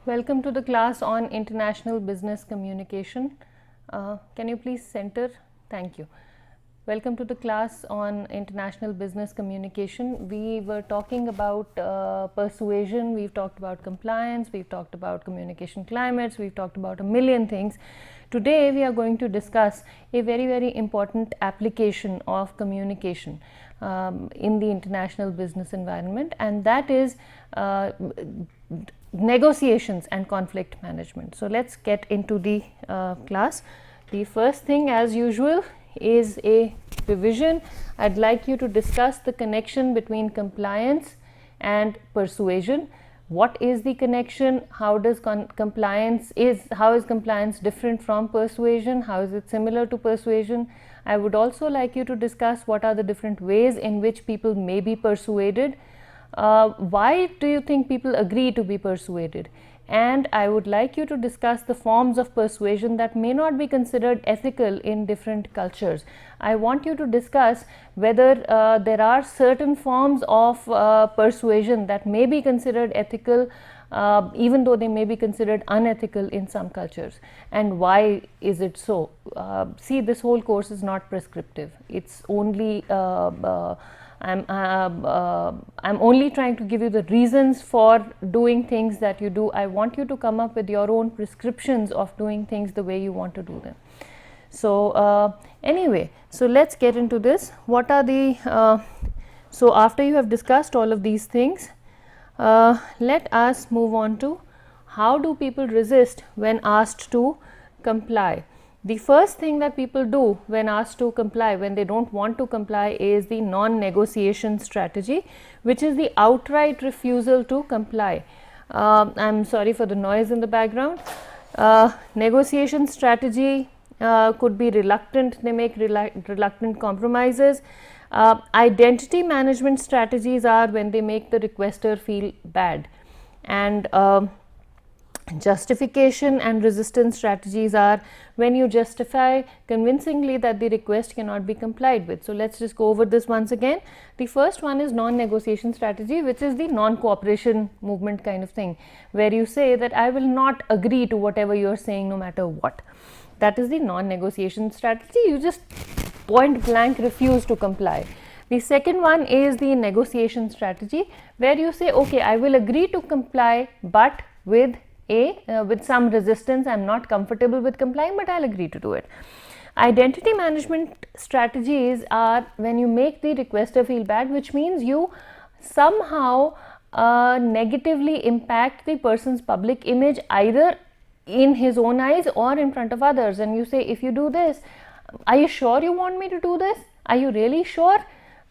Welcome to the class on international business communication. Can you please center? Thank you. Welcome to the class on international business communication. We were talking about persuasion, we've talked about compliance, we've talked about communication climates, we've talked about a million things. Today we are going to discuss a very important application of communication in the international business environment, and that is negotiations and conflict management. So let's get into the class. The first thing, as usual, is a revision. I'd like you to discuss the connection between compliance and persuasion. What is the connection? How does compliance different from persuasion? How is it similar to persuasion? I would also like you to discuss what are the different ways in which people may be persuaded. Why do you think people agree to be persuaded? And I would like you to discuss the forms of persuasion that may not be considered ethical in different cultures. I want you to discuss whether there are certain forms of persuasion that may be considered ethical, even though they may be considered unethical in some cultures, and why is it so? See, this whole course is not prescriptive. It's only I'm only trying to give you the reasons for doing things that you do. I want you to come up with your own prescriptions of doing things the way you want to do them. So anyway, so let's get into this. What are the so after you have discussed all of these things, let us move on to how do people resist when asked to comply. The first thing that people do when asked to comply, when they don't want to comply, is the non-negotiation strategy, which is the outright refusal to comply. I'm sorry for the noise in the background. Negotiation strategy could be reluctant, they make reluctant compromises. Identity management strategies are when they make the requester feel bad, and justification and resistance strategies are when you justify convincingly that the request cannot be complied with. So let's just go over this once again. The first one is non-negotiation strategy, which is the non-cooperation movement kind of thing, where you say that I will not agree to whatever you are saying no matter what. That is the non-negotiation strategy. You just point blank refuse to comply. The second one is the negotiation strategy, where you say, okay, I will agree to comply, but with some resistance. I'm not comfortable with complying, but I'll agree to do it. Identity management strategies are when you make the requester feel bad, which means you somehow negatively impact the person's public image, either in his own eyes or in front of others. And you say, if you do this, are you sure you want me to do this? Are you really sure?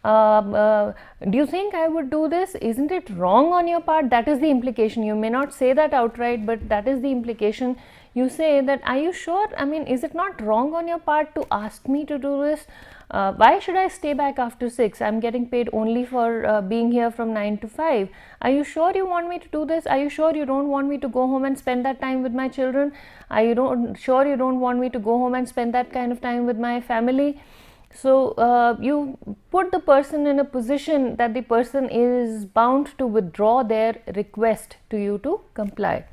Do you think I would do this? Isn't it wrong on your part? That is the implication. You may not say that outright, but that is the implication. You say that, are you sure? I mean, is it not wrong on your part to ask me to do this? Why should I stay back after 6? I'm getting paid only for being here from 9 to 5. Are you sure you want me to do this? Are you sure you don't want me to go home and spend that time with my children? Are you sure you don't want me to go home and spend that kind of time with my family? So you put the person in a position that the person is bound to withdraw their request to you to comply.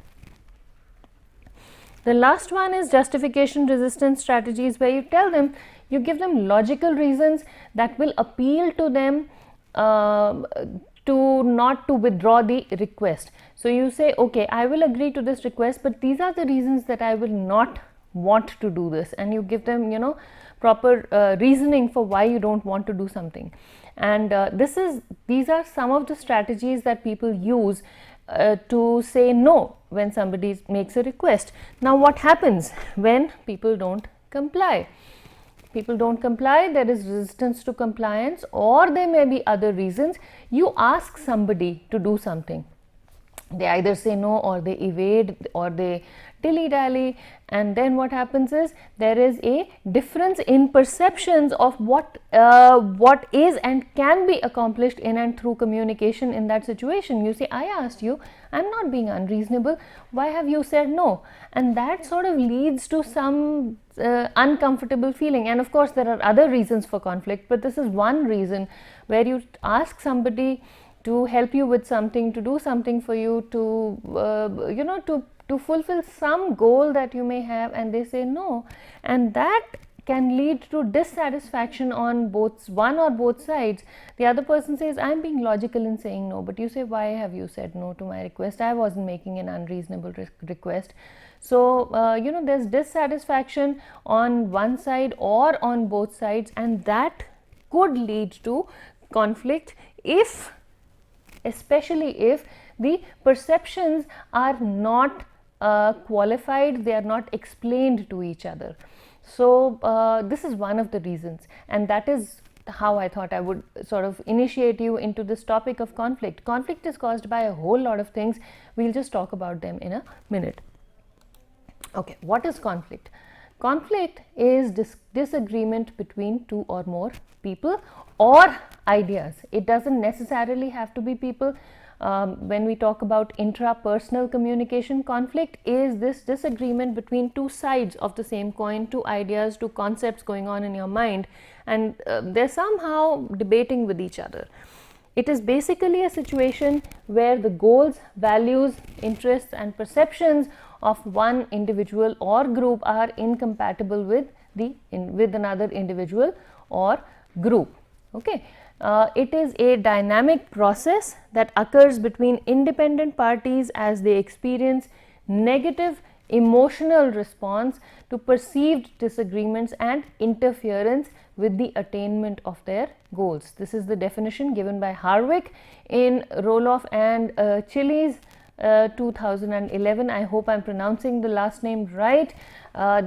The last one is justification resistance strategies, where you tell them, you give them logical reasons that will appeal to them to not to withdraw the request. So you say, okay, I will agree to this request, but these are the reasons that I will not want to do this, and you give them, you know, proper reasoning for why you don't want to do something. And these are some of the strategies that people use to say no when somebody makes a request. Now what happens when people don't comply? People don't comply, there is resistance to compliance, or there may be other reasons. You ask somebody to do something, they either say no, or they evade, or they dilly-dally, and then what happens is there is a difference in perceptions of what is and can be accomplished in and through communication in that situation. You say, I asked you, I'm not being unreasonable, why have you said no? And that sort of leads to some uncomfortable feeling. And of course there are other reasons for conflict, but this is one reason where you ask somebody to help you with something, to do something for you, to you know, to fulfill some goal that you may have, and they say no, and that can lead to dissatisfaction on one or both sides. The other person says, I'm being logical in saying no, but you say, why have you said no to my request? I wasn't making an unreasonable request. So you know, there's dissatisfaction on one side or on both sides, and that could lead to conflict, if, especially if the perceptions are not qualified, they are not explained to each other. So this is one of the reasons, and that is how I thought I would sort of initiate you into this topic of conflict. Conflict is caused by a whole lot of things. We'll just talk about them in a minute. Okay, what is conflict? Conflict is disagreement between two or more people or ideas. It doesn't necessarily have to be people. When we talk about intrapersonal communication, conflict is this disagreement between two sides of the same coin, two ideas, two concepts going on in your mind, and they're somehow debating with each other. It is basically a situation where the goals, values, interests and perceptions of one individual or group are incompatible with another individual or group. Okay. It is a dynamic process that occurs between independent parties as they experience negative emotional response to perceived disagreements and interference with the attainment of their goals. This is the definition given by Harwick in Roloff and Chiles 2011. I hope I'm pronouncing the last name right.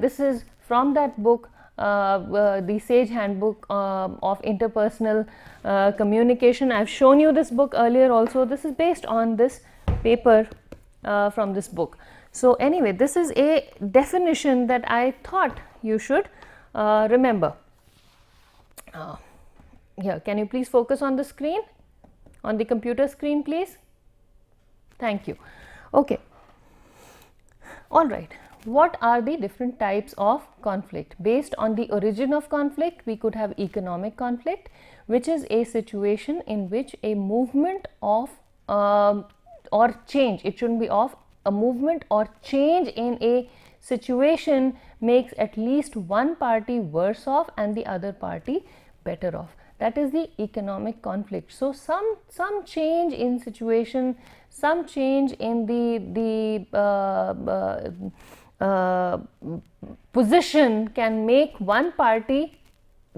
This is from that book, the Sage Handbook of Interpersonal Communication. I've shown you this book earlier also. This is based on this paper from this book. So anyway, this is a definition that I thought you should remember. Here, can you please focus on the screen, on the computer screen, please? Thank you. Okay. All right. What are the different types of conflict? Based on the origin of conflict, we could have economic conflict, which is a situation in which a movement of or change, it shouldn't be of, a movement or change in a situation makes at least one party worse off and the other party better off. That is the economic conflict. So some change in situation, some change in the position can make one party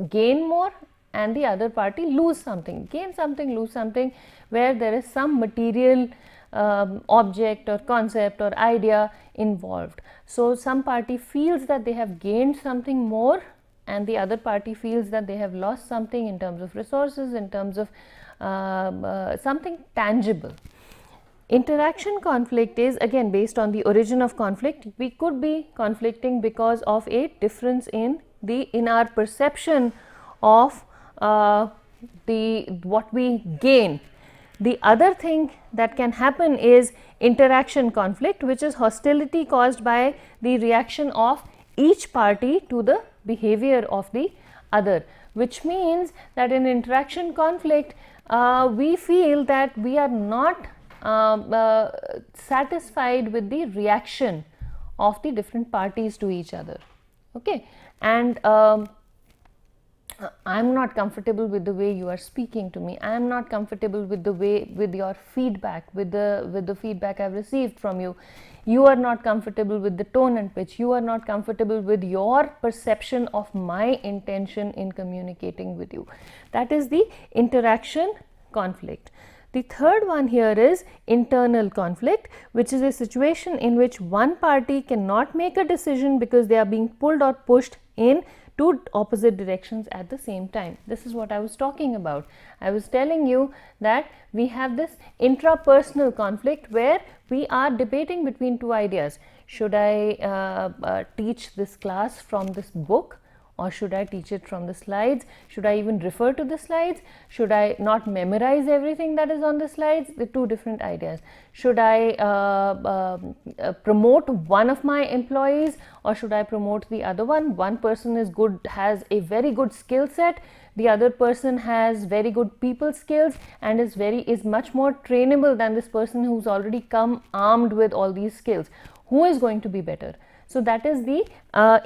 gain more and the other party lose something, gain something, lose something, where there is some material object or concept or idea involved. So some party feels that they have gained something more and the other party feels that they have lost something in terms of resources, in terms of something tangible. Interaction conflict is again based on the origin of conflict. We could be conflicting because of a difference in our perception of what we gain. The other thing that can happen is interaction conflict, which is hostility caused by the reaction of each party to the behavior of the other, which means that in interaction conflict we feel that we are not satisfied with the reaction of the different parties to each other. Okay, and I'm not comfortable with the way you are speaking to me. I am not comfortable with the way, with your feedback, with the feedback I've received from you. You are not comfortable with the tone and pitch. You are not comfortable with your perception of my intention in communicating with you. That is the interaction conflict. The third one here is internal conflict, which is a situation in which one party cannot make a decision because they are being pulled or pushed in two opposite directions at the same time. This is what I was talking about. I was telling you that we have this intrapersonal conflict where we are debating between two ideas. Should I teach this class from this book, or should I teach it from the slides? Should I even refer to the slides? Should I not memorize everything that is on the slides? The two different ideas. Should I promote one of my employees, or should I promote the other one? One person is good, has a very good skill set. the other person has very good people skills and is much more trainable than this person who's already come armed with all these skills. Who is going to be better? So that is the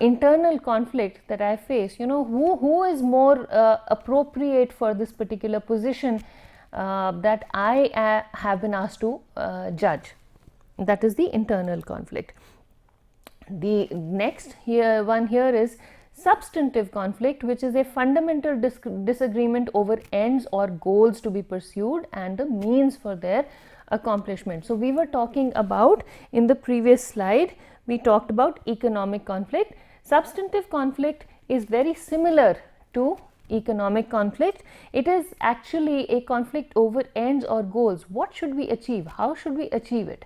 internal conflict that I face. Who is more appropriate for this particular position that I have been asked to judge. That is the internal conflict. The next one here is substantive conflict, which is a fundamental disagreement over ends or goals to be pursued and the means for their accomplishment. So we were talking about, in the previous slide, we talked about economic conflict. Substantive conflict is very similar to economic conflict. It is actually a conflict over ends or goals. What should we achieve? How should we achieve it?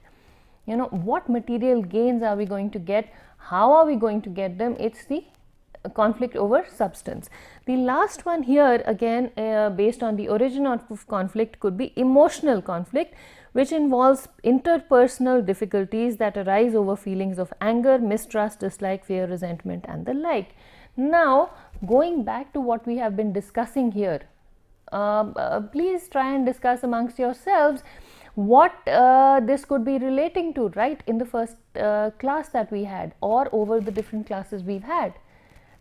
What material gains are we going to get? How are we going to get them? It's the conflict over substance. The last one here, again based on the origin of conflict, could be emotional conflict, which involves interpersonal difficulties that arise over feelings of anger, mistrust, dislike, fear, resentment and the like. Now, going back to what we have been discussing here, please try and discuss amongst yourselves what this could be relating to, right, in the first class that we had or over the different classes we've had.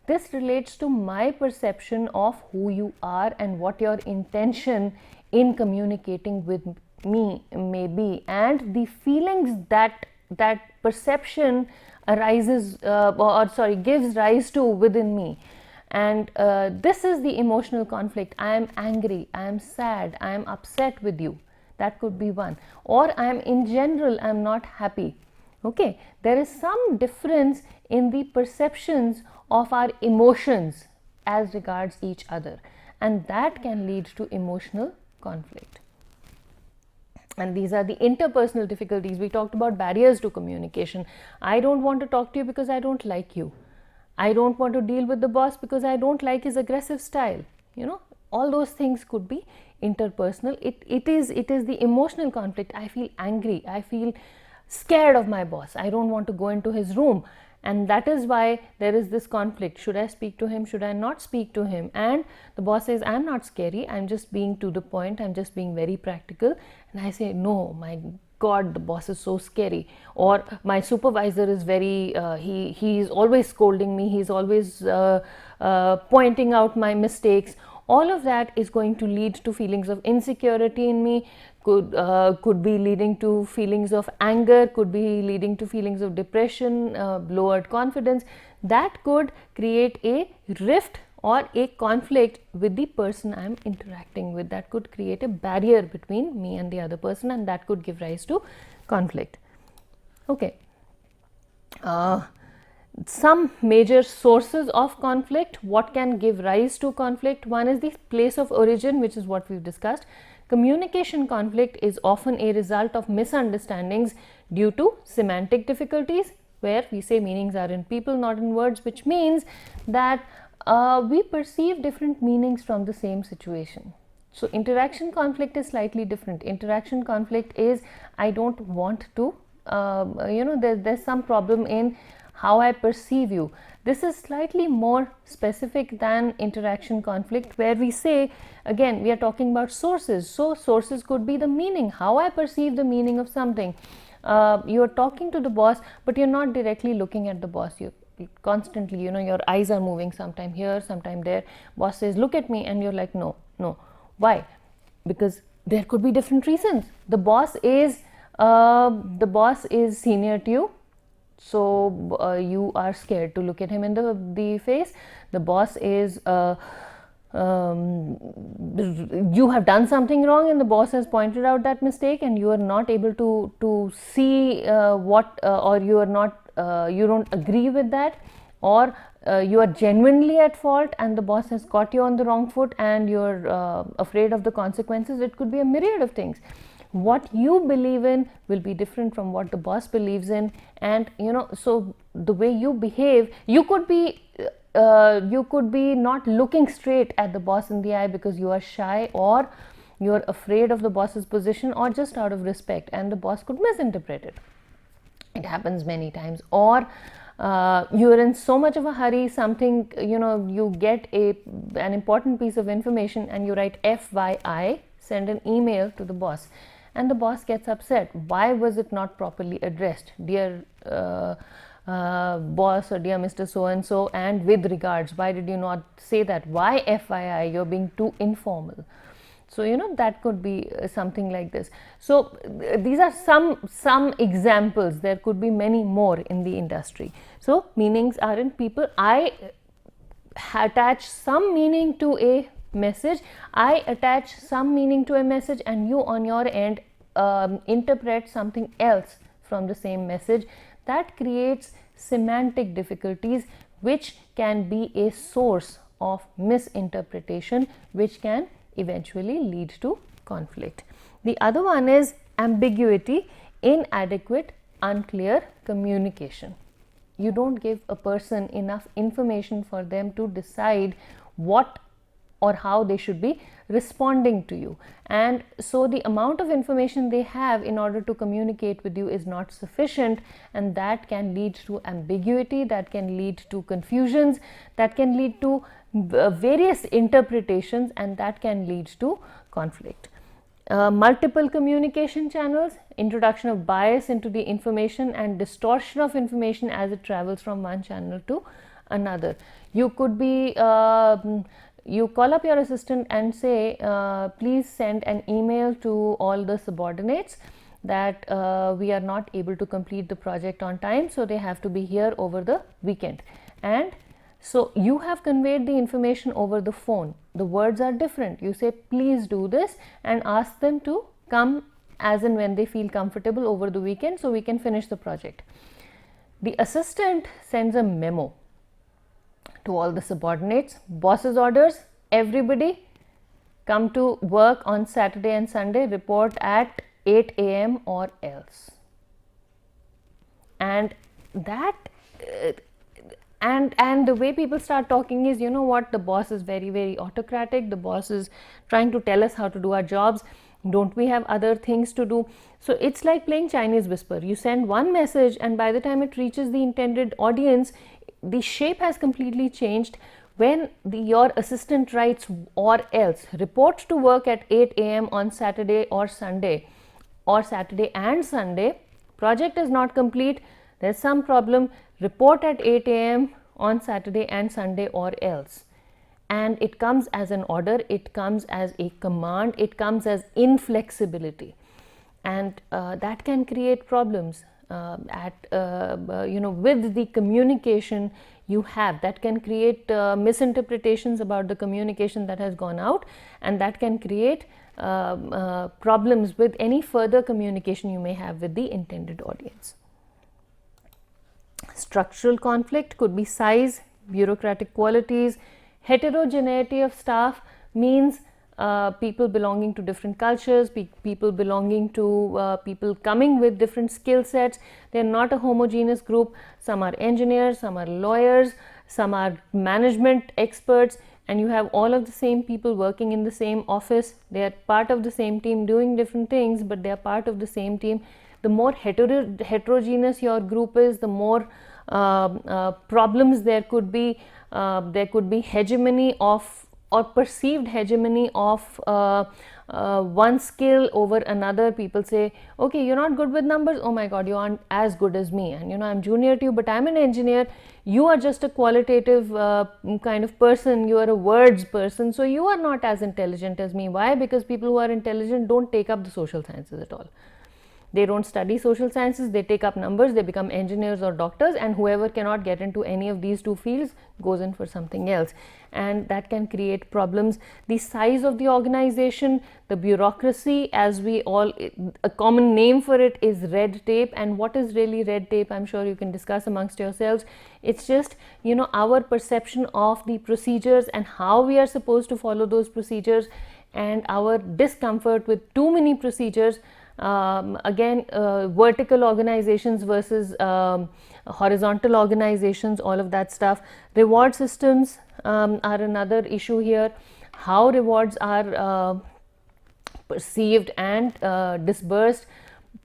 This relates to my perception of who you are and what your intention in communicating with me may be, and the feelings that perception arises gives rise to within me. And this is the emotional conflict. I am angry, I am sad, I am upset with you. That could be one. Or I am, in general, I am not happy. Okay, there is some difference in the perceptions of our emotions as regards each other, and that can lead to emotional conflict. And these are the interpersonal difficulties. We talked about barriers to communication. I don't want to talk to you because I don't like you. I don't want to deal with the boss because I don't like his aggressive style. All those things could be interpersonal. It is the emotional conflict. I feel angry. I feel scared of my boss. I don't want to go into his room. And that is why there is this conflict. Should I speak to him? Should I not speak to him? And the boss says, I'm not scary. I'm just being to the point. I'm just being very practical. And I say, no, my God, the boss is so scary. Or my supervisor is very, he is always scolding me. He's always pointing out my mistakes. All of that is going to lead to feelings of insecurity in me, could be leading to feelings of anger, could be leading to feelings of depression, lowered confidence. That could create a rift or a conflict with the person I am interacting with. That could create a barrier between me and the other person, and that could give rise to conflict. Okay. Some major sources of conflict. What can give rise to conflict? One is the place of origin, which is what we've discussed. Communication conflict is often a result of misunderstandings due to semantic difficulties, where we say meanings are in people, not in words, which means that we perceive different meanings from the same situation. So interaction conflict is slightly different. Interaction conflict is, I don't want to, there's some problem in how I perceive you. This is slightly more specific than interaction conflict, where we say, again, we are talking about sources. So sources could be the meaning, how I perceive the meaning of something. You are talking to the boss, but you're not directly looking at the boss. You constantly, your eyes are moving, sometime here, sometime there. Boss says, look at me, and you're like, no. Why? Because there could be different reasons. The boss is senior to you. So you are scared to look at him in the face. The boss is, you have done something wrong and the boss has pointed out that mistake, and you are not able to see or you are not, you don't agree with that, or you are genuinely at fault and the boss has caught you on the wrong foot and you're afraid of the consequences. It could be a myriad of things. What you believe in will be different from what the boss believes in, and so the way you behave, you could be not looking straight at the boss in the eye because you are shy, or you are afraid of the boss's position, or just out of respect, and the boss could misinterpret it. It happens many times. Or you are in so much of a hurry, something, you get an important piece of information and you write FYI, send an email to the boss, and the boss gets upset. Why was it not properly addressed? Dear boss, or dear Mr. So and so, and with regards, why did you not say that? Why FYI? You're being too informal. So that could be something like this. So these are some examples. There could be many more in the industry. So meanings are in people. I attach some meaning to a message, I attach some meaning to a message, and you on your end interpret something else from the same message. That creates semantic difficulties, which can be a source of misinterpretation, which can eventually lead to conflict. The other one is ambiguity, inadequate, unclear communication. You don't give a person enough information for them to decide what or how they should be responding to you, and so the amount of information they have in order to communicate with you is not sufficient, and that can lead to ambiguity, that can lead to confusions, that can lead to various interpretations, and that can lead to conflict. Multiple communication channels, introduction of bias into the information and distortion of information as it travels from one channel to another. You could be you call up your assistant and say, please send an email to all the subordinates that we are not able to complete the project on time, so they have to be here over the weekend. And so you have conveyed the information over the phone. The words are different. You say, please do this, and ask them to come as and when they feel comfortable over the weekend so we can finish the project. The assistant sends a memo to all the subordinates. Boss's orders, everybody come to work on Saturday and Sunday, report at 8 a.m. or else. And that and the way people start talking is, you know what, the boss is very, very autocratic, the boss is trying to tell us how to do our jobs, don't we have other things to do? So it's like playing Chinese whisper. You send one message, and by the time it reaches the intended audience, the shape has completely changed. When your assistant writes or else, report to work at 8 a.m. on Saturday or Sunday, or Saturday and Sunday, project is not complete, there's some problem, report at 8 a.m. on Saturday and Sunday or else. And it comes as an order, it comes as a command, it comes as inflexibility, and that can create problems with the communication you have. That can create misinterpretations about the communication that has gone out, and that can create problems with any further communication you may have with the intended audience. Structural conflict could be size, bureaucratic qualities. Heterogeneity of staff means people belonging to different cultures, people belonging to people coming with different skill sets. They are not a homogeneous group. Some are engineers, some are lawyers, some are management experts, and you have all of the same people working in the same office. They are part of the same team doing different things, but they are part of the same team. The more heterogeneous your group is, the more problems there could be. There could be hegemony of, or perceived hegemony of one skill over another. People say, okay, you're not good with numbers, oh my god, you aren't as good as me, and I'm junior to you, but I'm an engineer. You are just a qualitative kind of person, you are a words person, so you are not as intelligent as me. Why? Because people who are intelligent don't take up the social sciences at all. They don't study social sciences, they take up numbers, they become engineers or doctors, and whoever cannot get into any of these two fields goes in for something else, and that can create problems. The size of the organization, the bureaucracy, as we all, a common name for it is red tape. And what is really red tape? I'm sure you can discuss amongst yourselves. It's just, our perception of the procedures and how we are supposed to follow those procedures, and our discomfort with too many procedures. Vertical organizations versus horizontal organizations, all of that stuff. Reward systems are another issue here. How rewards are perceived and disbursed.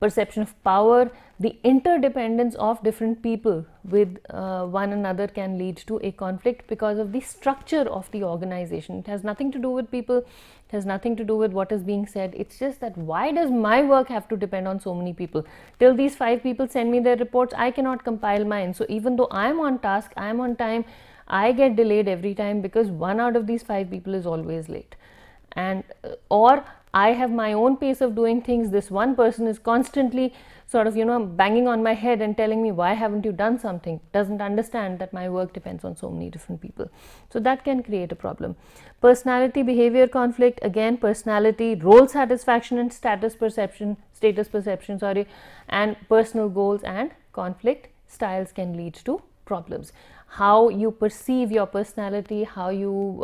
perception of power, the interdependence of different people with one another can lead to a conflict because of the structure of the organization. It has nothing to do with people, it has nothing to do with what is being said. It's just that why does my work have to depend on so many people? Till these 5 people send me their reports, I cannot compile mine. So even though I am on task, I am on time, I get delayed every time because one out of these 5 people is always late. And or I have my own pace of doing things. This one person is constantly sort of, banging on my head and telling me, why haven't you done something? Doesn't understand that my work depends on so many different people. So that can create a problem. Personality behavior conflict, again, personality, role satisfaction and status perception, and personal goals and conflict styles can lead to problems. How you perceive your personality, how you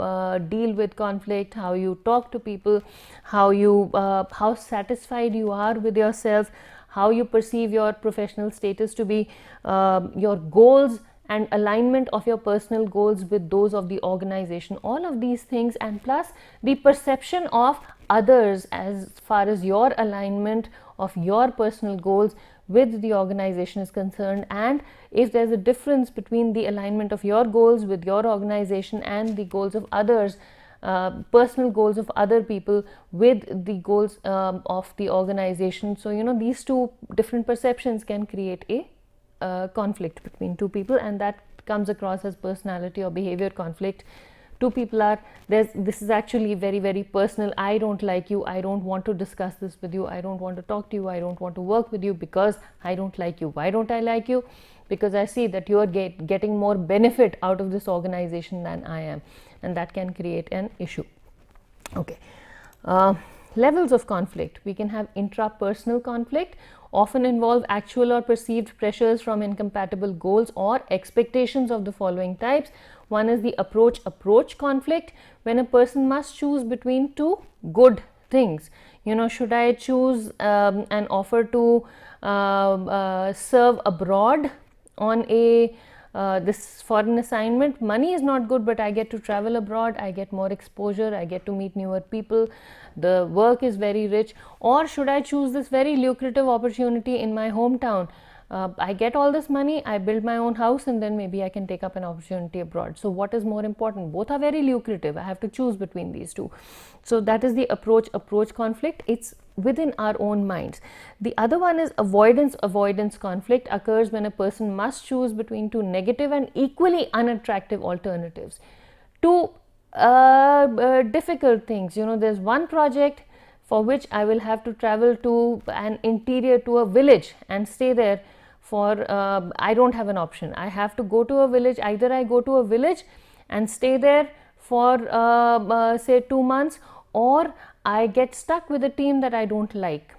deal with conflict, how you talk to people, how satisfied you are with yourself, how you perceive your professional status to be, your goals and alignment of your personal goals with those of the organization, all of these things, and plus the perception of others as far as your alignment of your personal goals with the organization is concerned, and if there's a difference between the alignment of your goals with your organization and the goals of others, personal goals of other people with the goals of the organization. So these two different perceptions can create a conflict between two people, and that comes across as personality or behavior conflict. Two people are this is actually very, very personal. I don't like you, I don't want to discuss this with you, I don't want to talk to you, I don't want to work with you because I don't like you. Why don't I like you? Because I see that you are getting more benefit out of this organization than I am, and that can create an issue. Okay. Levels of conflict. We can have intrapersonal conflict, often involve actual or perceived pressures from incompatible goals or expectations of the following types. One is the approach conflict, when a person must choose between two good things. Should I choose an offer to serve abroad on a this foreign assignment? Money is not good, but I get to travel abroad, I get more exposure, I get to meet newer people, the work is very rich. Or should I choose this very lucrative opportunity in my hometown? I get all this money, I build my own house, and then maybe I can take up an opportunity abroad. So what is more important? Both are very lucrative. I have to choose between these two. So that is the approach conflict. It's within our own minds. The other one is avoidance conflict, occurs when a person must choose between two negative and equally unattractive alternatives. Two difficult things. There's one project for which I will have to travel to an interior, to a village, and stay there for I don't have an option. I have to go to a village. Either I go to a village and stay there for say 2 months, or I get stuck with a team that I don't like,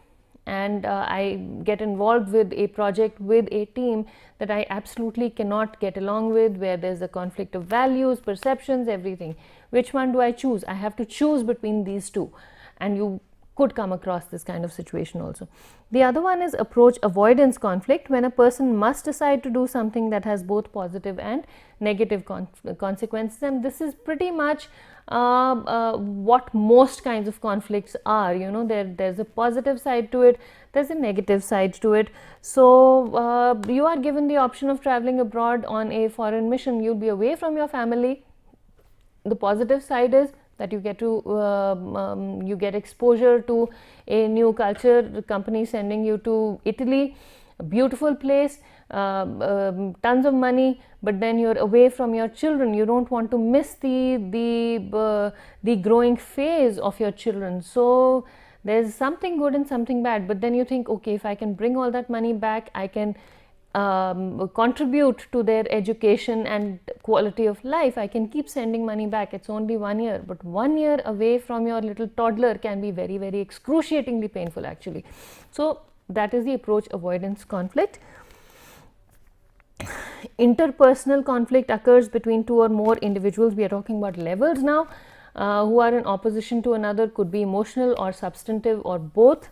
and I get involved with a project with a team that I absolutely cannot get along with, where there's a conflict of values, perceptions, everything. Which one do I choose? I have to choose between these two, and you could come across this kind of situation also. The other one is approach avoidance conflict, when a person must decide to do something that has both positive and negative consequences, and this is pretty much what most kinds of conflicts are. There's a positive side to it, there's a negative side to it. So you are given the option of traveling abroad on a foreign mission. You'll be away from your family. The positive side is that you get to you get exposure to a new culture. The company company sending you to Italy, a beautiful place, tons of money, but then you're away from your children. You don't want to miss the growing phase of your children. So there's something good and something bad, but then you think, okay, if I can bring all that money back, I can contribute to their education and quality of life. I can keep sending money back. It's only 1 year, but 1 year away from your little toddler can be very, very excruciatingly painful actually. So that is the approach avoidance conflict. Interpersonal conflict occurs between two or more individuals. We are talking about levels now, who are in opposition to another, could be emotional or substantive or both.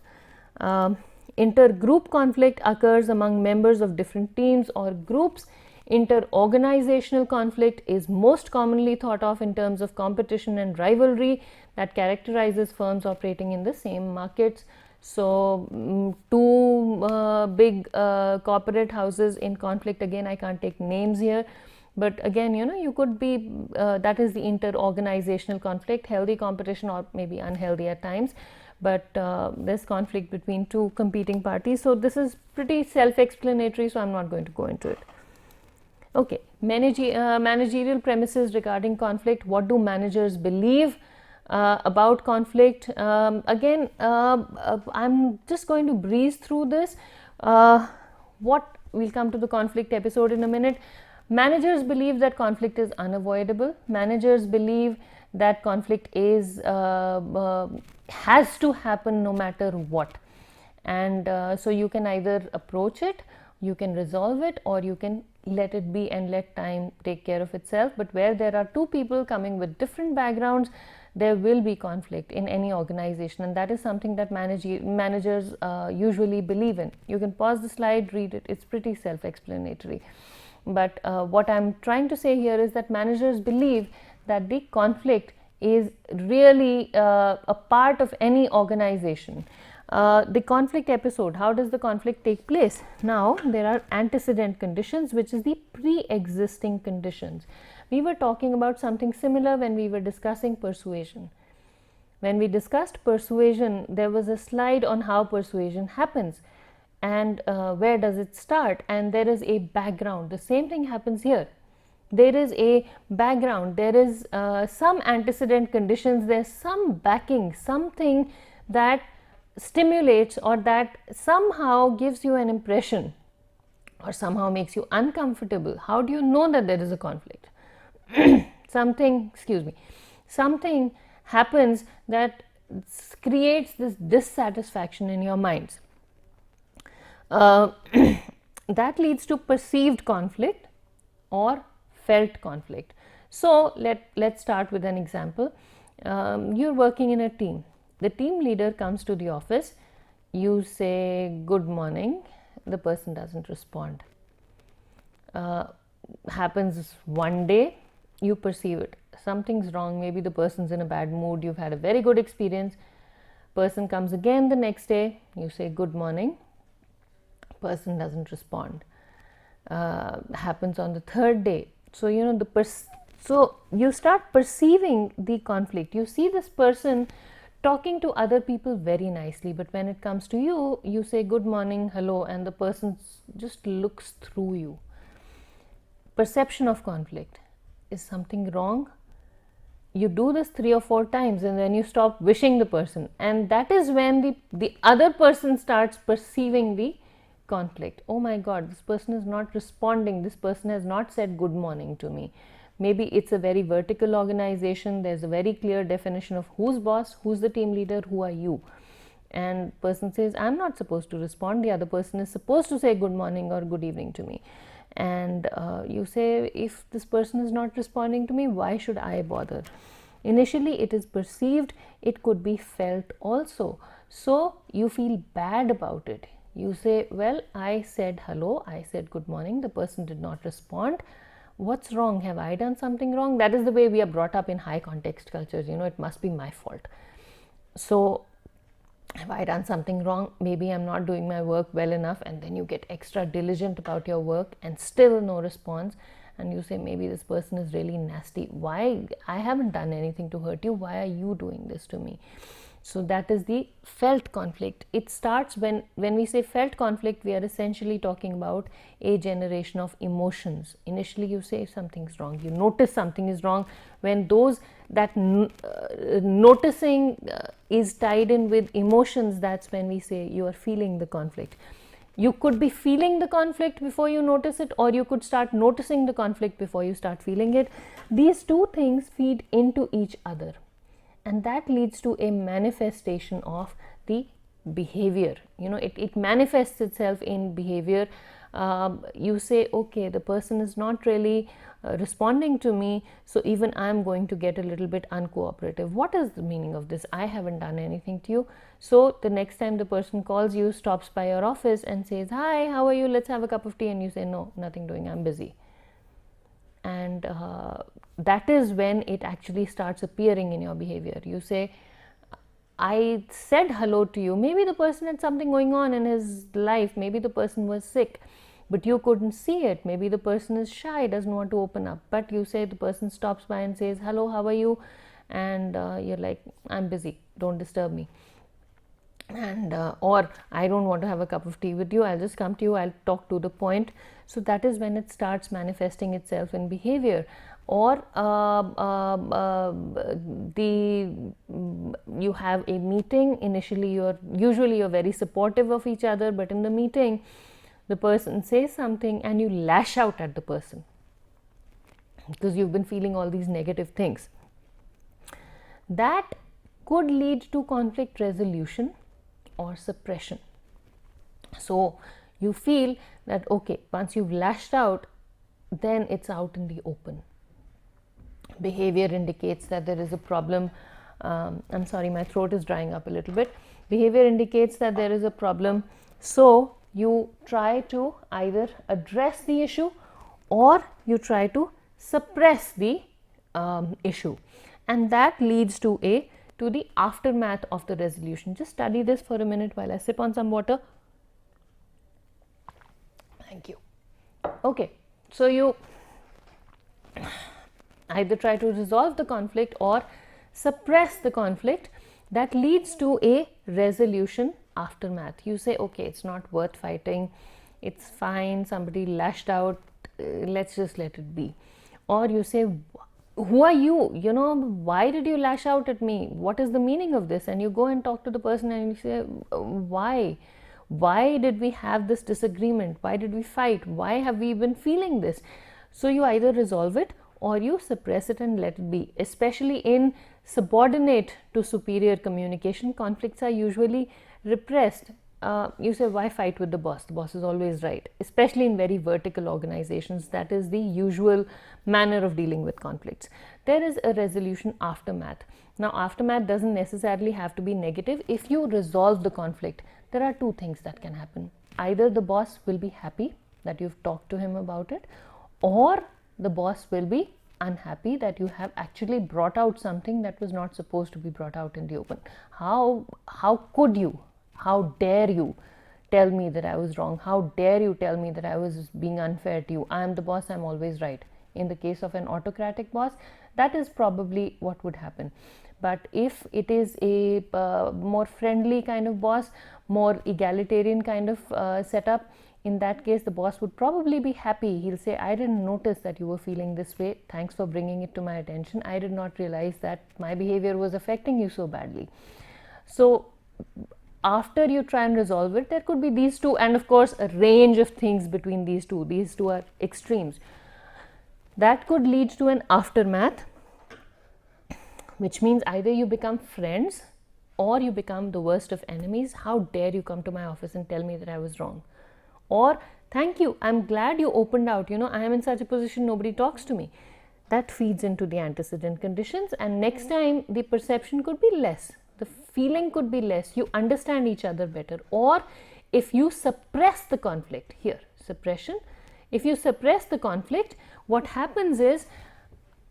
Intergroup conflict occurs among members of different teams or groups. Interorganizational conflict is most commonly thought of in terms of competition and rivalry that characterizes firms operating in the same markets. So two big corporate houses in conflict, again I can't take names here, but again, you know, you could be that is the inter-organizational conflict, healthy competition or maybe unhealthy at times, but there's conflict between two competing parties. So this is pretty self-explanatory, so I'm not going to go into it. Okay, managerial premises regarding conflict. What do managers believe about conflict? Again, I'm just going to breeze through this. We'll come to the conflict episode in a minute. Managers believe that conflict is unavoidable. Managers believe that conflict is has to happen no matter what, and so you can either approach it, you can resolve it, or you can let it be and let time take care of itself. But where there are two people coming with different backgrounds, there will be conflict in any organization, and that is something that managers usually believe in. You can pause the slide, read it, it's pretty self-explanatory. But what I'm trying to say here is that managers believe that the conflict is really a part of any organization. The conflict episode, how does the conflict take place? Now, there are antecedent conditions, which is the pre-existing conditions. We were talking about something similar when we were discussing persuasion. When we discussed persuasion, there was a slide on how persuasion happens and where does it start, and there is a background. The same thing happens here. There is a background, there is some antecedent conditions, there's some backing, something that stimulates or that somehow gives you an impression or somehow makes you uncomfortable. How do you know that there is a conflict? Something happens that creates this dissatisfaction in your minds. That leads to perceived conflict or felt conflict. So let's start with an example. You're working in a team. The team leader comes to the office. You say good morning. The person doesn't respond. Happens one day, you perceive it. Something's wrong. Maybe the person's in a bad mood. You've had a very good experience. Person comes again the next day. You say good morning. Person doesn't respond. Happens on the third day. So you know so you start perceiving the conflict. You see this person talking to other people very nicely, but when it comes to you, you say good morning, hello, and the person just looks through you. Perception of conflict. Is something wrong? You do this 3 or 4 times and then you stop wishing the person, and that is when the other person starts perceiving the conflict. Oh my God, this person is not responding. This person has not said good morning to me. Maybe it's a very vertical organization. There's a very clear definition of who's boss, who's the team leader, who are you. And person says, I'm not supposed to respond. The other person is supposed to say good morning or good evening to me. And you say, if this person is not responding to me, why should I bother? Initially, it is perceived. It could be felt also. So you feel bad about it. You say, well, I said hello, I said good morning, the person did not respond. What's wrong? Have I done something wrong? That is the way we are brought up in high context cultures. You know, it must be my fault. So have I done something wrong? Maybe I'm not doing my work well enough, and then you get extra diligent about your work and still no response, and you say, maybe this person is really nasty. Why? I haven't done anything to hurt you. Why are you doing this to me? So that is the felt conflict. It starts when we say felt conflict, we are essentially talking about a generation of emotions. Initially you say something's wrong, you notice something is wrong. When noticing is tied in with emotions, that's when we say you are feeling the conflict. You could be feeling the conflict before you notice it, or you could start noticing the conflict before you start feeling it. These two things feed into each other. And that leads to a manifestation of the behavior. You know, it manifests itself in behavior. You say, okay, the person is not really responding to me, so even I'm going to get a little bit uncooperative. What is the meaning of this? I haven't done anything to you. So the next time the person calls you, stops by your office and says, hi, how are you? Let's have a cup of tea. And you say, no, nothing doing, I'm busy. And that is when it actually starts appearing in your behavior. You say, I said hello to you. Maybe the person had something going on in his life. Maybe the person was sick, but you couldn't see it. Maybe the person is shy, doesn't want to open up. But you say, the person stops by and says, hello, how are you? And you're like, I'm busy, don't disturb me. And or I don't want to have a cup of tea with you, I'll just come to you, I'll talk to the point. So that is when it starts manifesting itself in behavior. Or you have a meeting. Initially you're very supportive of each other, but in the meeting the person says something and you lash out at the person because you've been feeling all these negative things. That could lead to conflict resolution or suppression. So you feel that, okay, once you've lashed out, then it's out in the open. Behavior indicates that there is a problem. I'm sorry, my throat is drying up a little bit. Behavior indicates that there is a problem. So you try to either address the issue or you try to suppress the issue. And that leads to the aftermath of the resolution. Just study this for a minute while I sip on some water. Thank you. Okay, so you either try to resolve the conflict or suppress the conflict. That leads to a resolution aftermath. You say, okay, it's not worth fighting, it's fine, somebody lashed out, let's just let it be. Or you say, who are you? You know, why did you lash out at me? What is the meaning of this? And you go and talk to the person and you say, why? Why did we have this disagreement? Why did we fight? Why have we been feeling this? So you either resolve it or you suppress it and let it be. Especially in subordinate to superior communication, conflicts are usually repressed. You say, why fight with the boss? The boss is always right. Especially in very vertical organizations, that is the usual manner of dealing with conflicts. There is a resolution aftermath. Now, aftermath doesn't necessarily have to be negative. If you resolve the conflict, there are two things that can happen. Either the boss will be happy that you've talked to him about it, or the boss will be unhappy that you have actually brought out something that was not supposed to be brought out in the open. How could you? How dare you tell me that I was wrong? How dare you tell me that I was being unfair to you? I am the boss, I'm always right. In the case of an autocratic boss, that is probably what would happen. But if it is a more friendly kind of boss, more egalitarian kind of setup, in that case the boss would probably be happy. He'll say, I didn't notice that you were feeling this way. Thanks for bringing it to my attention. I did not realize that my behavior was affecting you so badly. So after you try and resolve it, there could be these two, and of course a range of things between these two. These two are extremes. That could lead to an aftermath, which means either you become friends or you become the worst of enemies. How dare you come to my office and tell me that I was wrong? Or, thank you, I'm glad you opened out, I am in such a position, nobody talks to me. That feeds into the antecedent conditions, and next time the perception could be less, the feeling could be less, you understand each other better. Or if you suppress the conflict, here, suppression, if you suppress the conflict, what happens is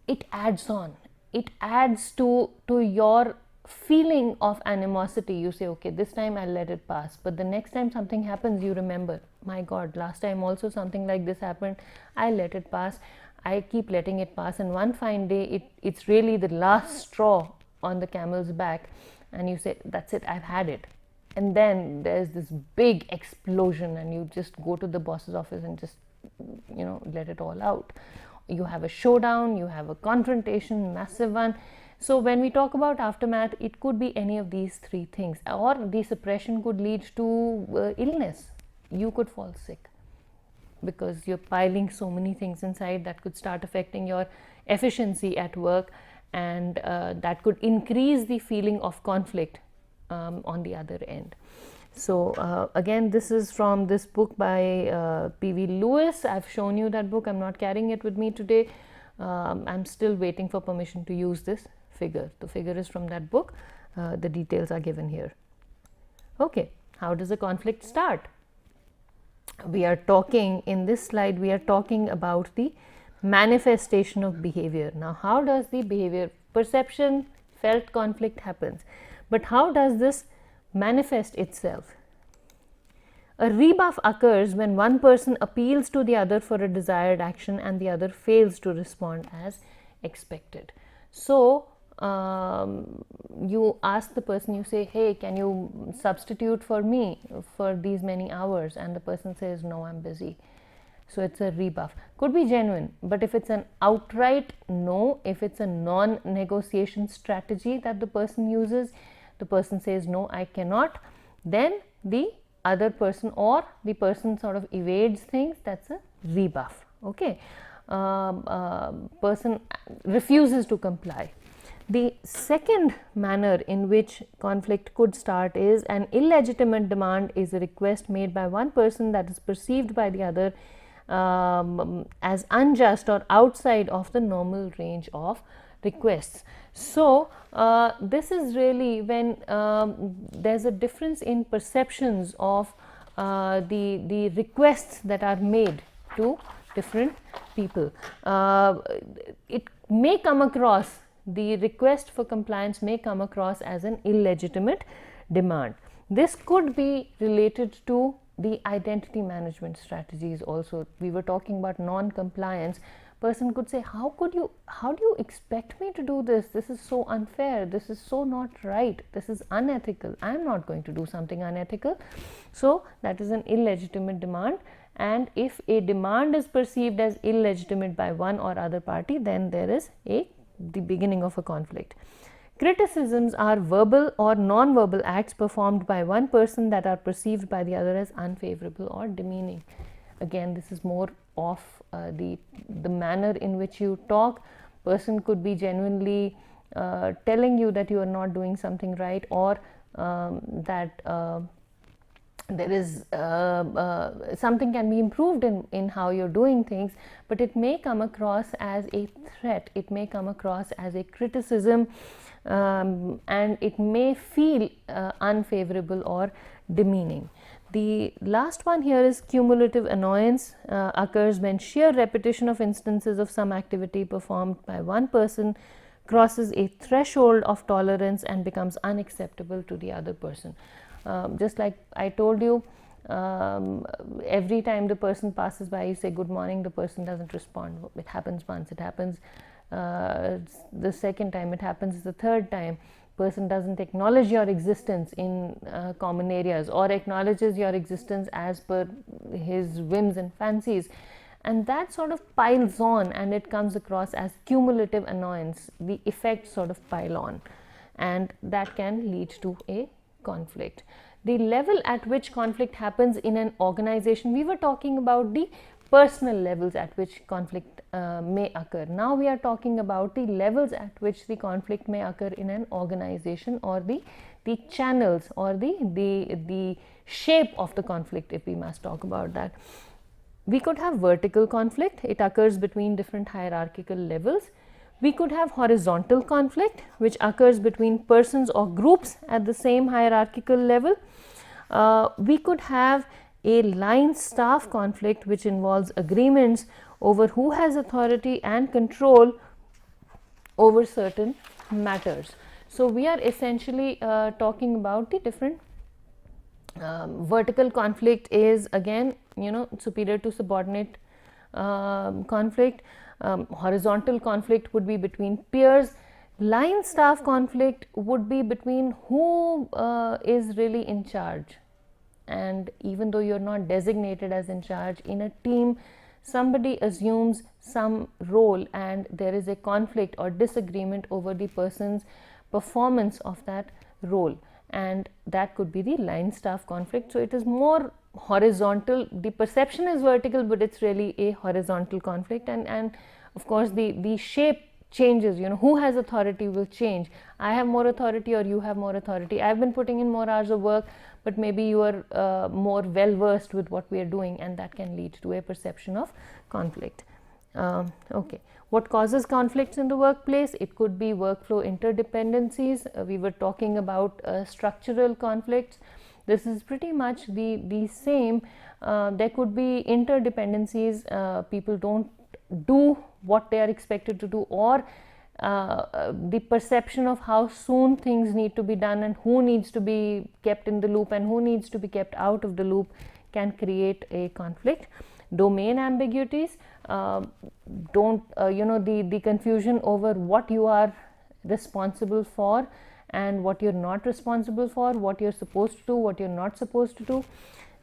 it adds on, it adds to your feeling of animosity. You say, okay, this time I'll let it pass, but the next time something happens, you remember, my God, last time also something like this happened, I let it pass, I keep letting it pass, and one fine day it's really the last straw on the camel's back, and you say, that's it, I've had it. And then there's this big explosion and you just go to the boss's office and just let it all out. You have a showdown, you have a confrontation, massive one. So when we talk about aftermath, it could be any of these three things, or the suppression could lead to illness. You could fall sick because you're piling so many things inside that could start affecting your efficiency at work, and that could increase the feeling of conflict on the other end. So again, this is from this book by P.V. Lewis. I've shown you that book. I'm not carrying it with me today. I'm still waiting for permission to use this figure. The figure is from that book. The details are given here. Okay, how does a conflict start? We are talking, in this slide, we are talking about the manifestation of behavior. Now, how does the behavior, perception, felt conflict happens? But how does this manifest itself? A rebuff occurs when one person appeals to the other for a desired action and the other fails to respond as expected. So you ask the person, you say, hey, can you substitute for me for these many hours? And the person says, no, I'm busy. So it's a rebuff. Could be genuine, but if it's an outright no, if it's a non-negotiation strategy that the person uses, the person says, no, I cannot, then the other person or the person sort of evades things, that's a rebuff. Okay, person refuses to comply. The second manner in which conflict could start is an illegitimate demand is a request made by one person that is perceived by the other as unjust or outside of the normal range of requests. So this is really when there's a difference in perceptions of the requests that are made to different people. It may come across, the request for compliance may come across as an illegitimate demand. This could be related to the identity management strategies also. We were talking about non-compliance. Person could say, how do you expect me to do this? This is so unfair. This is so not right. This is unethical. I am not going to do something unethical. So that is an illegitimate demand. And if a demand is perceived as illegitimate by one or other party, then there is the beginning of a conflict. Criticisms are verbal or non-verbal acts performed by one person that are perceived by the other as unfavorable or demeaning. Again, this is more of the manner in which you talk. Person could be genuinely telling you that you are not doing something right, or that there is something can be improved in how you're doing things, but it may come across as a threat, it may come across as a criticism, and it may feel unfavorable or demeaning. The last one here is cumulative annoyance occurs when sheer repetition of instances of some activity performed by one person crosses a threshold of tolerance and becomes unacceptable to the other person. Just like I told you, every time the person passes by, you say good morning, the person doesn't respond. It happens once, it happens the second time, it happens the third time. Person doesn't acknowledge your existence in common areas, or acknowledges your existence as per his whims and fancies, and that sort of piles on and it comes across as cumulative annoyance. The effects sort of pile on, and that can lead to a conflict. The level at which conflict happens in an organization, we were talking about the personal levels at which conflict may occur. Now we are talking about the levels at which the conflict may occur in an organization, or the channels, or the shape of the conflict, if we must talk about that. We could have vertical conflict. It occurs between different hierarchical levels. We could have horizontal conflict, which occurs between persons or groups at the same hierarchical level. We could have a line staff conflict, which involves agreements over who has authority and control over certain matters. So we are essentially talking about the different vertical conflict is, again, superior to subordinate conflict. Horizontal conflict would be between peers. Line staff conflict would be between who is really in charge, and even though you're not designated as in charge in a team, somebody assumes some role and there is a conflict or disagreement over the person's performance of that role, and that could be the line staff conflict. So it is more horizontal. The perception is vertical, but it's really a horizontal conflict, and of course the shape changes. Who has authority will change. I have more authority or you have more authority. I've been putting in more hours of work, but maybe you are more well versed with what we are doing, and that can lead to a perception of conflict. Okay, what causes conflicts in the workplace? It could be workflow interdependencies. We were talking about structural conflicts. This is pretty much the same. There could be interdependencies. People don't do what they are expected to do, or the perception of how soon things need to be done and who needs to be kept in the loop and who needs to be kept out of the loop can create a conflict. Domain ambiguities, the confusion over what you are responsible for and what you're not responsible for, what you're supposed to do, what you're not supposed to do.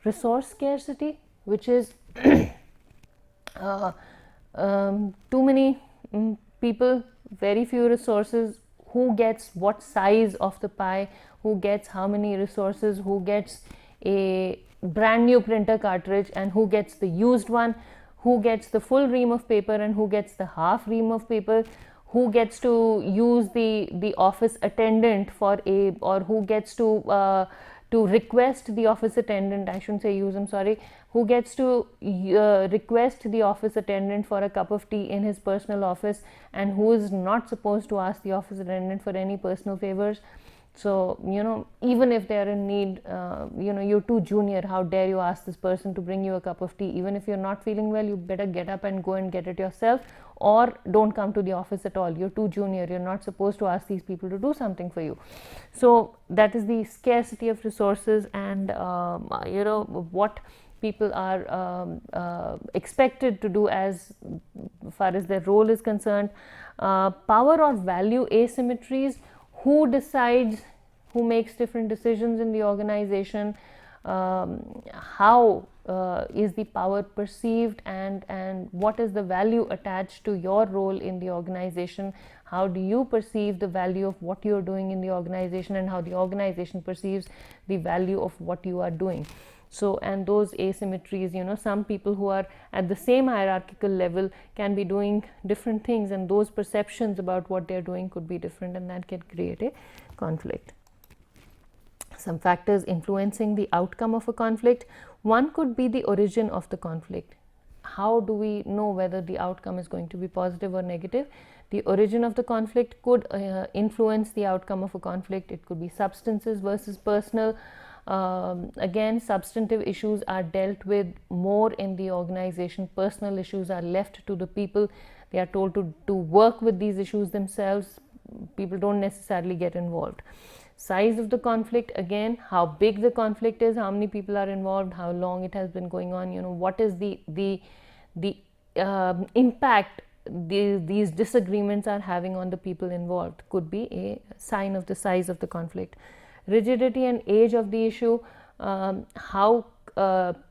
Resource scarcity, which is too many people, very few resources, who gets what size of the pie, who gets how many resources, who gets a brand new printer cartridge and who gets the used one, who gets the full ream of paper and who gets the half ream of paper, who gets to use the office attendant for a, or who gets to request the office attendant, I shouldn't say use, I'm sorry, who gets to request the office attendant for a cup of tea in his personal office and who is not supposed to ask the office attendant for any personal favors. So, even if they are in need, you're too junior, how dare you ask this person to bring you a cup of tea? Even if you're not feeling well, you better get up and go and get it yourself, or don't come to the office at all. You're too junior, you're not supposed to ask these people to do something for you. So that is the scarcity of resources and what people are expected to do as far as their role is concerned. Power or value asymmetries, who decides, who makes different decisions in the organization, how is the power perceived, and what is the value attached to your role in the organization, how do you perceive the value of what you are doing in the organization, and how the organization perceives the value of what you are doing. So, and those asymmetries, some people who are at the same hierarchical level can be doing different things, and those perceptions about what they are doing could be different, and that can create a conflict. Some factors influencing the outcome of a conflict. One could be the origin of the conflict. How do we know whether the outcome is going to be positive or negative? The origin of the conflict could influence the outcome of a conflict. It could be substances versus personal. Again, substantive issues are dealt with more in the organization. Personal issues are left to the people. They are told to work with these issues themselves. People don't necessarily get involved. Size of the conflict, again, how big the conflict is, how many people are involved, how long it has been going on, what is the impact these disagreements are having on the people involved, could be a sign of the size of the conflict. Rigidity and age of the issue, how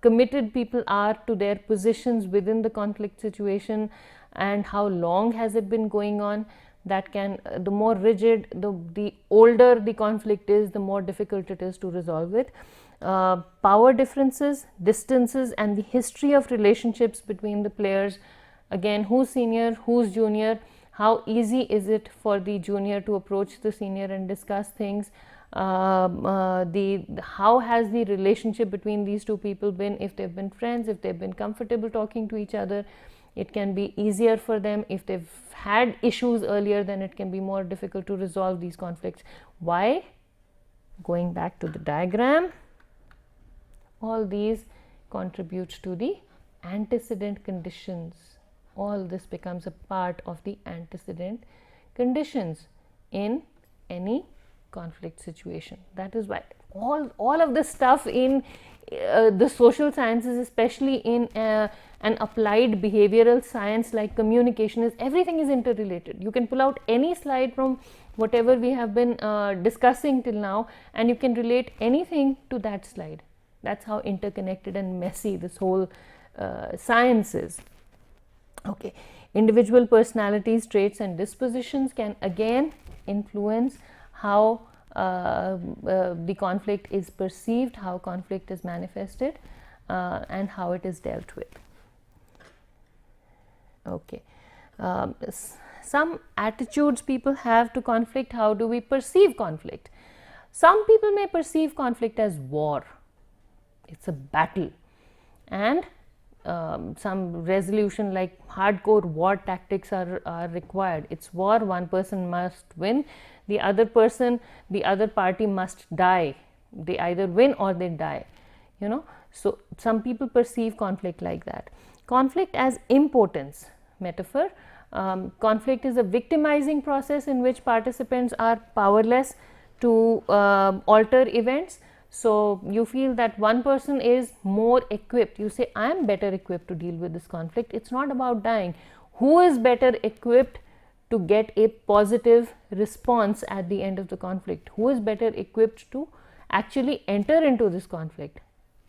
committed people are to their positions within the conflict situation, and how long has it been going on. That can, the more rigid, the older the conflict is, the more difficult it is to resolve it. Power differences, distances, and the history of relationships between the players. Again, who's senior, who's junior, how easy is it for the junior to approach the senior and discuss things. How has the relationship between these two people been, if they've been friends, if they've been comfortable talking to each other. It can be easier for them. If they've had issues earlier, then it can be more difficult to resolve these conflicts. Why? Going back to the diagram, all these contribute to the antecedent conditions. All this becomes a part of the antecedent conditions in any conflict situation. That is why all of this stuff in the social sciences, especially in an applied behavioral science like communication, everything is interrelated. You can pull out any slide from whatever we have been discussing till now, and you can relate anything to that slide. That's how interconnected and messy this whole science is. Okay, individual personalities, traits, and dispositions can again influence how the conflict is perceived, how conflict is manifested, and how it is dealt with. Okay, some attitudes people have to conflict. How do we perceive conflict? Some people may perceive conflict as war. It's a battle, and some resolution, like hardcore war tactics are required. It's war. One person must win. The other party must die. They either win or they die. So some people perceive conflict like that. Conflict as impotence metaphor. Conflict is a victimizing process in which participants are powerless to alter events. So you feel that one person is more equipped. You say, I am better equipped to deal with this conflict. It's not about dying. Who is better equipped to get a positive response at the end of the conflict? Who is better equipped to actually enter into this conflict?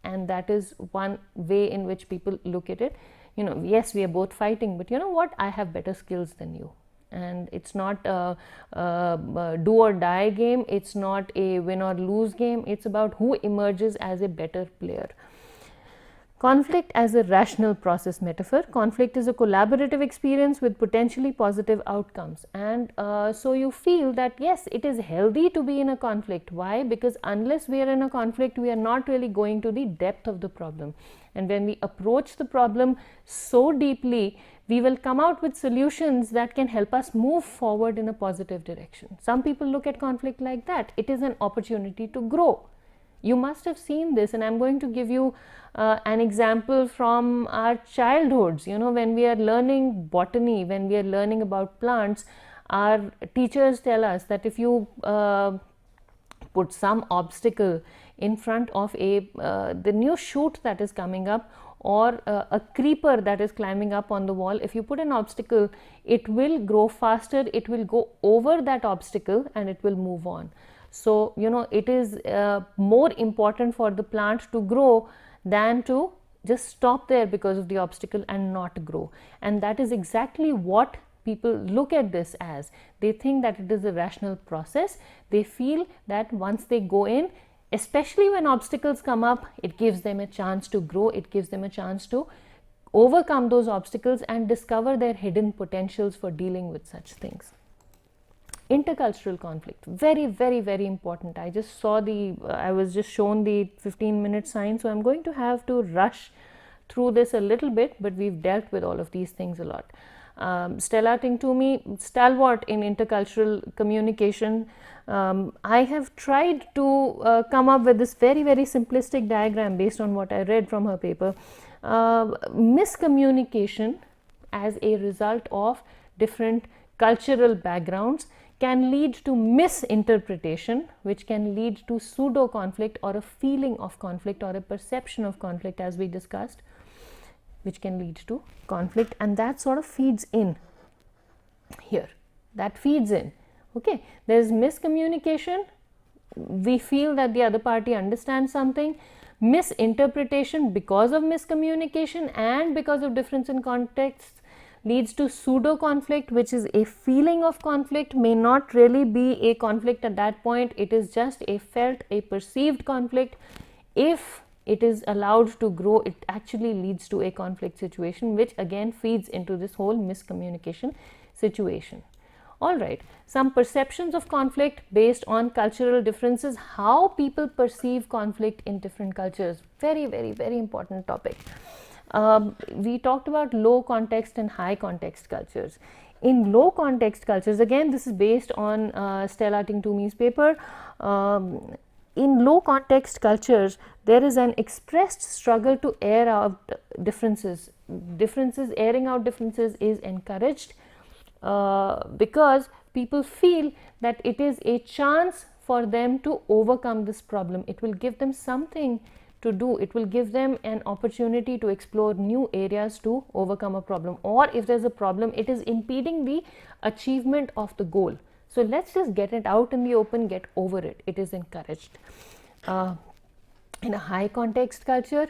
And that is one way in which people look at it. Yes, we are both fighting, but you know what? I have better skills than you. And it's not a do or die game. It's not a win or lose game. It's about who emerges as a better player. Conflict as a rational process metaphor. Conflict is a collaborative experience with potentially positive outcomes. And so you feel that yes, it is healthy to be in a conflict. Why? Because unless we are in a conflict, we are not really going to the depth of the problem. And when we approach the problem so deeply, we will come out with solutions that can help us move forward in a positive direction. Some people look at conflict like that. It is an opportunity to grow. You must have seen this, and I'm going to give you an example from our childhoods. When we are learning botany, when we are learning about plants, our teachers tell us that if you put some obstacle in front of the new shoot that is coming up, or a creeper that is climbing up on the wall, if you put an obstacle, it will grow faster, it will go over that obstacle and it will move on. So, it is more important for the plant to grow than to just stop there because of the obstacle and not grow. And that is exactly what people look at this as. They think that it is a rational process. They feel that once they go in, especially when obstacles come up, it gives them a chance to grow. It gives them a chance to overcome those obstacles and discover their hidden potentials for dealing with such things. Intercultural conflict, very, very, very important. I just saw I was just shown the 15-minute sign, so I'm going to have to rush through this a little bit, but we've dealt with all of these things a lot. Stella Tingtoomey, stalwart in intercultural communication. I have tried to come up with this very, very simplistic diagram based on what I read from her paper. Miscommunication as a result of different cultural backgrounds can lead to misinterpretation, which can lead to pseudo conflict or a feeling of conflict or a perception of conflict, as we discussed, which can lead to conflict, and that sort of feeds in here. That feeds in. Okay, there is miscommunication. We feel that the other party understands something. Misinterpretation because of miscommunication and because of difference in context leads to pseudo conflict, which is a feeling of conflict, may not really be a conflict at that point. It is just a perceived conflict. If it is allowed to grow, it actually leads to a conflict situation, which again feeds into this whole miscommunication situation. All right, some perceptions of conflict based on cultural differences, how people perceive conflict in different cultures. Very, very, very important topic. We talked about low context and high context cultures. In low context cultures, again, this is based on Stella Tingtoomey's paper. In low context cultures, there is an expressed struggle to air out differences. Airing out differences is encouraged because people feel that it is a chance for them to overcome this problem. It will give them something to do. It will give them an opportunity to explore new areas to overcome a problem, or if there's a problem, it is impeding the achievement of the goal. So let's just get it out in the open, get over it. It is encouraged. In a high context culture,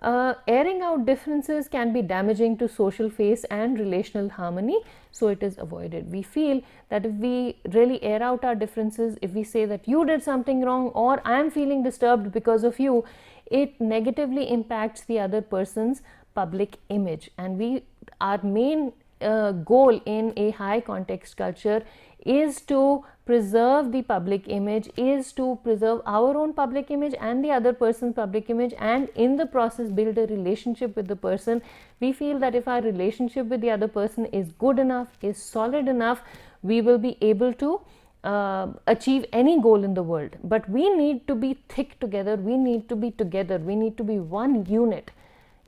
airing out differences can be damaging to social face and relational harmony, so it is avoided. We feel that if we really air out our differences, if we say that you did something wrong or I am feeling disturbed because of you, it negatively impacts the other person's public image. And our main goal in a high context culture is to preserve the public image, is to preserve our own public image and the other person's public image, and in the process build a relationship with the person. We feel that if our relationship with the other person is good enough, is solid enough, we will be able to achieve any goal in the world. But we need to be thick together, we need to be together, we need to be one unit.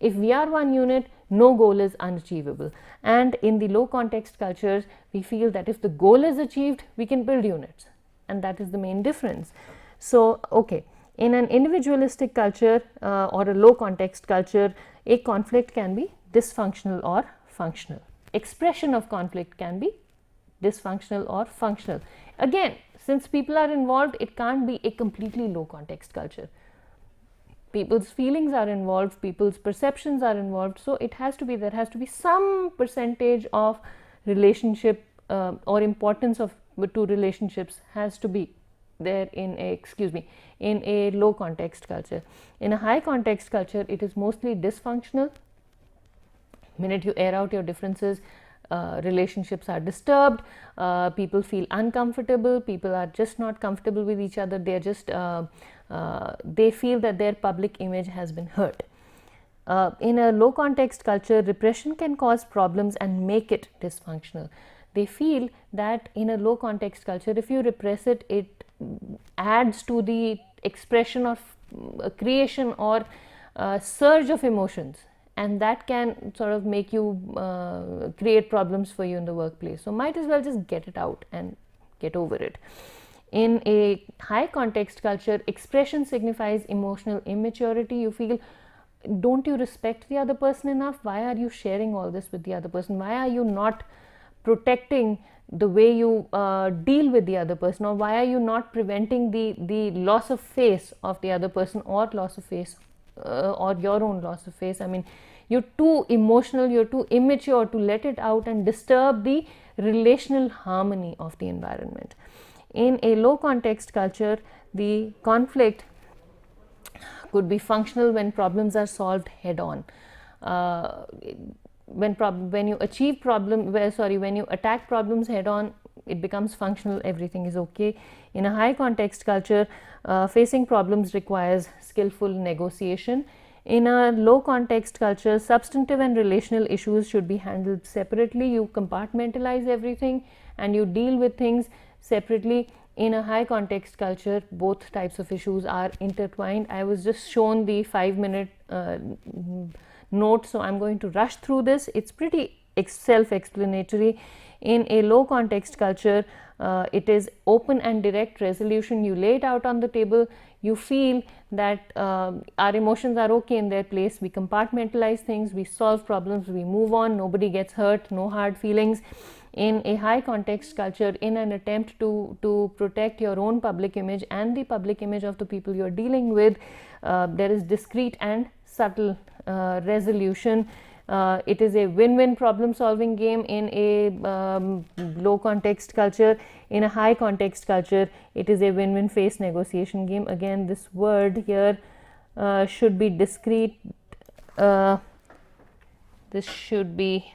If we are one unit, no goal is unachievable. And in the low context cultures, we feel that if the goal is achieved, we can build units, and that is the main difference. So, okay, in an individualistic culture or a low context culture, a conflict can be dysfunctional or functional. Expression of conflict can be dysfunctional or functional. Again, since people are involved, it can't be a completely low context culture. People's feelings are involved, people's perceptions are involved, so it has to be, there has to be some percentage of relationship or importance of to relationships has to be there in a, in a low context culture. In a high context culture, it is mostly dysfunctional. Minute you air out your differences, relationships are disturbed, people feel uncomfortable, people are just not comfortable with each other, they are just they feel that their public image has been hurt. In a low context culture, repression can cause problems and make it dysfunctional. They feel that in a low context culture, if you repress it, it adds to the expression of creation or surge of emotions, and that can sort of make you create problems for you in the workplace. So might as well just get it out and get over it. In a high context culture, expression signifies emotional immaturity. You feel, don't you respect the other person enough? Why are you sharing all this with the other person? Why are you not protecting the way you deal with the other person, or why are you not preventing the loss of face of the other person, or loss of face or your own loss of face? I mean, you're too emotional, you're too immature to let it out and disturb the relational harmony of the environment. In a low context culture, the conflict could be functional when problems are solved head on. When you attack problems head on, it becomes functional, everything is okay. In a high context culture, facing problems requires skillful negotiation. In a low context culture, substantive and relational issues should be handled separately. You compartmentalize everything and you deal with things separately. In a high context culture, both types of issues are intertwined. I was just shown the 5-minute note, so I'm going to rush through this. It's pretty self-explanatory. In a low context culture, it is open and direct resolution. You lay it out on the table, you feel that our emotions are okay in their place, we compartmentalize things, we solve problems, we move on, nobody gets hurt, no hard feelings. In a high context culture, in an attempt to protect your own public image and the public image of the people you're dealing with, there is discreet and subtle resolution. It is a win-win problem solving game in a low context culture. In a high context culture, it is a win-win face negotiation game. Again, this word here should be discreet. This should be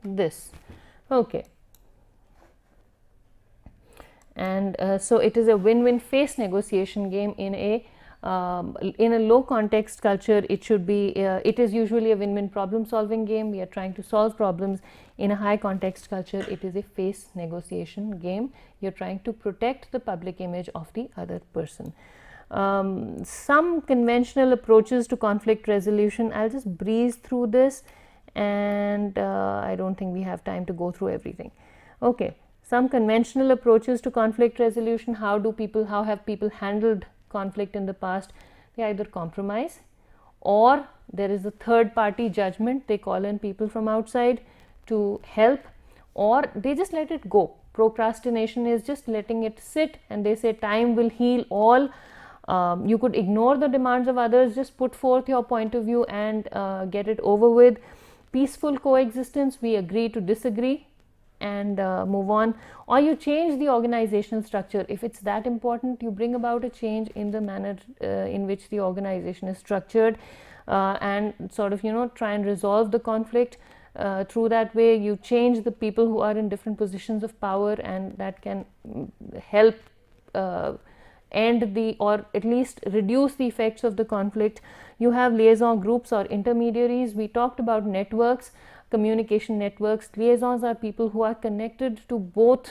this. Okay. And so it is a win-win face negotiation game. In a low context culture, it should be it is usually a win-win problem solving game. We are trying to solve problems. In a high context culture, it is a face negotiation game. You're trying to protect the public image of the other person. Some conventional approaches to conflict resolution, I'll just breeze through this, and I don't think we have time to go through everything. Okay, some conventional approaches to conflict resolution. How have people handled conflict in the past? They either compromise, or there is a third party judgment. They call in people from outside to help, or they just let it go. Procrastination is just letting it sit, and they say time will heal all. You could ignore the demands of others, just put forth your point of view and get it over with. Peaceful coexistence, we agree to disagree and move on. Or you change the organizational structure. If it's that important, you bring about a change in the manner in which the organization is structured, and sort of, try and resolve the conflict through that way. You change the people who are in different positions of power, and that can help end or at least reduce the effects of the conflict. You have liaison groups or intermediaries. We talked about networks, communication networks. Liaisons are people who are connected to both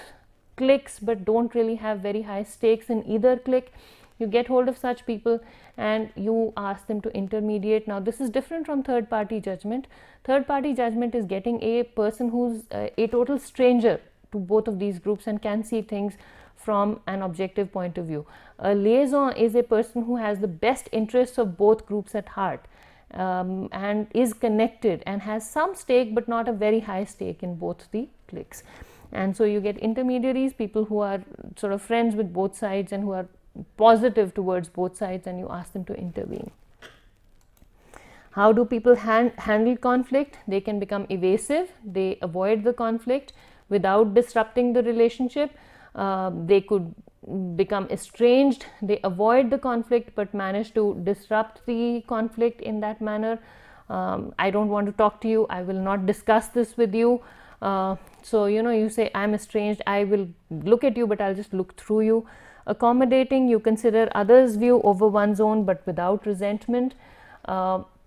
cliques but don't really have very high stakes in either clique. you get hold of such people and you ask them to intermediate. Now this is different from third party judgment. Third party judgment is getting a person who's a total stranger to both of these groups and can see things from an objective point of view. A liaison is a person who has the best interests of both groups at heart, and is connected and has some stake but not a very high stake in both the cliques. And so you get intermediaries, people who are sort of friends with both sides and who are positive towards both sides, and you ask them to intervene. How do people handle conflict? They can become evasive, they avoid the conflict without disrupting the relationship. They could become estranged, they avoid the conflict but manage to disrupt the conflict in that manner. I don't want to talk to you, I will not discuss this with you. So you say, I'm estranged, I will look at you but I'll just look through you. Accommodating, you consider others' view over one's own but without resentment.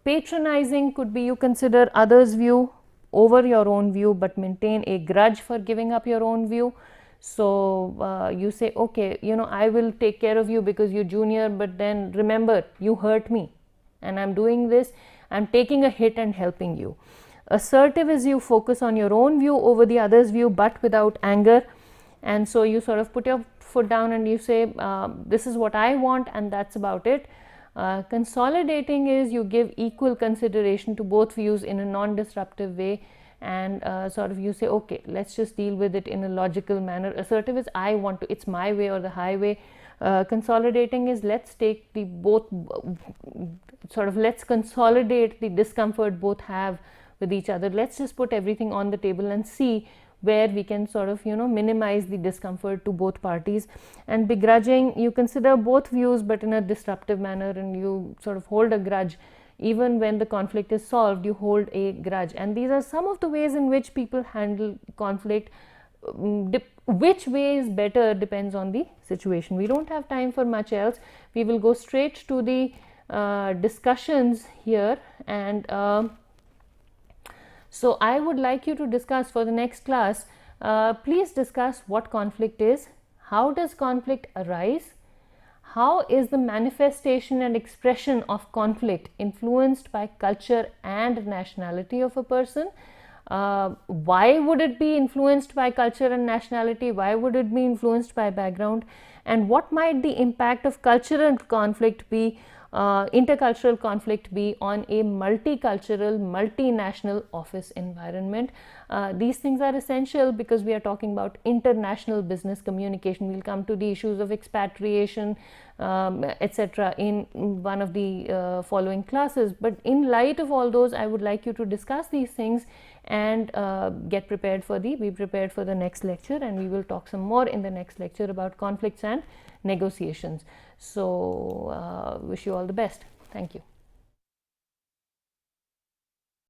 Patronizing could be you consider others' view over your own view but maintain a grudge for giving up your own view. So you say, okay, I will take care of you because you're junior, but then remember, you hurt me and I'm doing this, I'm taking a hit and helping you. Assertive is you focus on your own view over the other's view but without anger, and so you sort of put your foot down and you say, this is what I want and that's about it. Consolidating is you give equal consideration to both views in a non-disruptive way, and sort of you say, okay, let's just deal with it in a logical manner. Assertive is I want to, it's my way or the highway. Consolidating is let's take the both, sort of let's consolidate the discomfort both have with each other. Let's just put everything on the table and see where we can sort of minimize the discomfort to both parties. And begrudging, you consider both views but in a disruptive manner, and you sort of hold a grudge. Even when the conflict is solved, you hold a grudge. And these are some of the ways in which people handle conflict. Which way is better depends on the situation. We don't have time for much else. We will go straight to the discussions here, and so I would like you to discuss for the next class, please discuss what conflict is, how does conflict arise, how is the manifestation and expression of conflict influenced by culture and nationality of a person, why would it be influenced by culture and nationality, why would it be influenced by background, and what might the impact of cultural conflict be, intercultural conflict be on a multicultural, multinational office environment. These things are essential because we are talking about international business communication. We'll come to the issues of expatriation, etc. in one of the following classes. But in light of all those, I would like you to discuss these things and be prepared for the next lecture, and we will talk some more in the next lecture about conflicts and negotiations. So wish you all the best. Thank you.